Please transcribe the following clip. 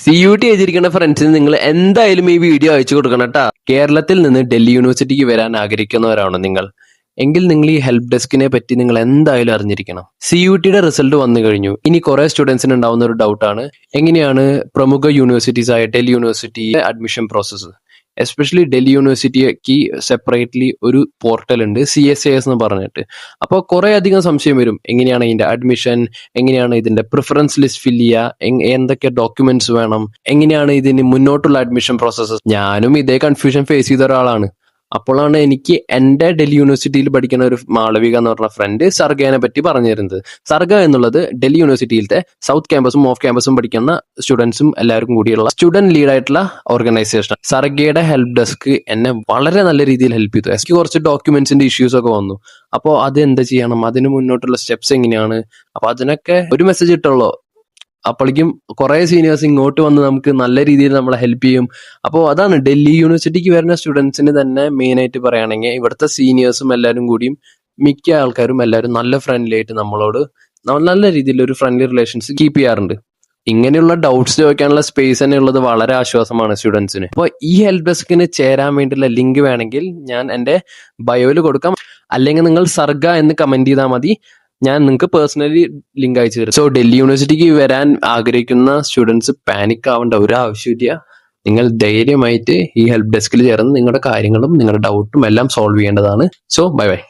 CUT എഴുതിയിരിക്കുന്ന ഫ്രണ്ട്സിന് നിങ്ങൾ എന്തായാലും ഈ വീഡിയോ അയച്ചു കൊടുക്കണം കേട്ടാ. കേരളത്തിൽ നിന്ന് ഡൽഹി യൂണിവേഴ്സിറ്റിക്ക് വരാൻ ആഗ്രഹിക്കുന്നവരാണോ നിങ്ങൾ? എങ്കിൽ നിങ്ങൾ ഈ ഹെൽപ്പ് ഡെസ്കിനെ പറ്റി നിങ്ങൾ എന്തായാലും അറിഞ്ഞിരിക്കണം. CUTയുടെ റിസൾട്ട് വന്നു കഴിഞ്ഞു. ഇനി കുറെ സ്റ്റുഡൻസിന് ഉണ്ടാവുന്ന ഒരു ഡൗട്ടാണ്, എങ്ങനെയാണ് പ്രമുഖ യൂണിവേഴ്സിറ്റീസ് ആയ Delhi university admission process. Especially Delhi യൂണിവേഴ്സിറ്റിക്ക് സെപ്പറേറ്റ്ലി ഒരു പോർട്ടൽ ഉണ്ട്, CSAS എന്ന് പറഞ്ഞിട്ട്. അപ്പോൾ കുറെ അധികം സംശയം വരും, എങ്ങനെയാണ് ഇതിന്റെ അഡ്മിഷൻ, എങ്ങനെയാണ് ഇതിന്റെ പ്രിഫറൻസ് ലിസ്റ്റ് ഫില്ല് ചെയ്യുക, എന്തൊക്കെ ഡോക്യുമെന്റ്സ് വേണം, എങ്ങനെയാണ് ഇതിന് മുന്നോട്ടുള്ള അഡ്മിഷൻ പ്രോസസ്സ്. ഞാനും ഇതേ കൺഫ്യൂഷൻ ഫേസ് ചെയ്ത ഒരാളാണ്. അപ്പോഴാണ് എനിക്ക് എൻ്റെ ഡൽഹി യൂണിവേഴ്സിറ്റിയിൽ പഠിക്കുന്ന ഒരു മാളവിക എന്ന് പറഞ്ഞ ഫ്രണ്ട് സർഗേനെ പറ്റി പറഞ്ഞു തരുന്നത്. സർഗ എന്നുള്ളത് ഡൽഹി യൂണിവേഴ്സിറ്റിയിലത്തെ സൗത്ത് ക്യാമ്പസും ഓഫ് ക്യാമ്പസും പഠിക്കുന്ന സ്റ്റുഡൻസും എല്ലാവർക്കും കൂടിയുള്ള സ്റ്റുഡന്റ് ലീഡ് ആയിട്ടുള്ള ഓർഗനൈസേഷൻ. സർഗയുടെ ഹെൽപ്പ് ഡെസ്ക് എന്നെ വളരെ നല്ല രീതിയിൽ ഹെൽപ്പ് ചെയ്തു. എനിക്ക് കുറച്ച് ഡോക്യുമെന്റ്സിന്റെ ഇഷ്യൂസ് ഒക്കെ വന്നു. അപ്പോൾ അത് എന്ത് ചെയ്യണം, അതിന് മുന്നോട്ടുള്ള സ്റ്റെപ്സ് എങ്ങനെയാണ്, അപ്പൊ അതിനൊക്കെ ഒരു മെസ്സേജ് ഇട്ടുള്ളൂ. അപ്പോഴേക്കും കുറെ സീനിയേഴ്സ് ഇങ്ങോട്ട് വന്ന് നമുക്ക് നല്ല രീതിയിൽ നമ്മളെ ഹെൽപ്പ് ചെയ്യും. അപ്പോൾ അതാണ് ഡൽഹി യൂണിവേഴ്സിറ്റിക്ക് വരുന്ന സ്റ്റുഡൻസിന് തന്നെ മെയിൻ ആയിട്ട് പറയുകയാണെങ്കിൽ, ഇവിടുത്തെ സീനിയേഴ്സും എല്ലാവരും കൂടിയും മിക്ക ആൾക്കാരും എല്ലാവരും നല്ല ഫ്രണ്ട്ലി ആയിട്ട് നമ്മളോട് നല്ല രീതിയിൽ ഒരു ഫ്രണ്ട്ലി റിലേഷൻസ് കീപ്പ് ചെയ്യാറുണ്ട്. ഇങ്ങനെയുള്ള ഡൗട്ട്സ് ചോദിക്കാനുള്ള സ്പേസ് തന്നെ ഉള്ളത് വളരെ ആശ്വാസമാണ് സ്റ്റുഡൻസിന്. അപ്പോൾ ഈ ഹെൽപ്പ് ഡെസ്കിന് ചേരാൻ വേണ്ടിയുള്ള ലിങ്ക് വേണമെങ്കിൽ ഞാൻ എൻ്റെ ബയോയിൽ കൊടുക്കാം, അല്ലെങ്കിൽ നിങ്ങൾ സർഗ എന്ന് കമന്റ് ചെയ്താൽ മതി, ഞാൻ നിങ്ങൾക്ക് പേഴ്സണലി ലിങ്ക് അയച്ചു തരും. സോ ഡൽഹി യൂണിവേഴ്സിറ്റിക്ക് വരാൻ ആഗ്രഹിക്കുന്ന സ്റ്റുഡൻസ് പാനിക് ആവേണ്ട ഒരു ആവശ്യമില്ല. നിങ്ങൾ ധൈര്യമായിട്ട് ഈ ഹെൽപ്പ് ഡെസ്കിൽ ചേർന്ന് നിങ്ങളുടെ കാര്യങ്ങളും നിങ്ങളുടെ ഡൗട്ടും എല്ലാം സോൾവ് ചെയ്യേണ്ടതാണ്. So bye bye.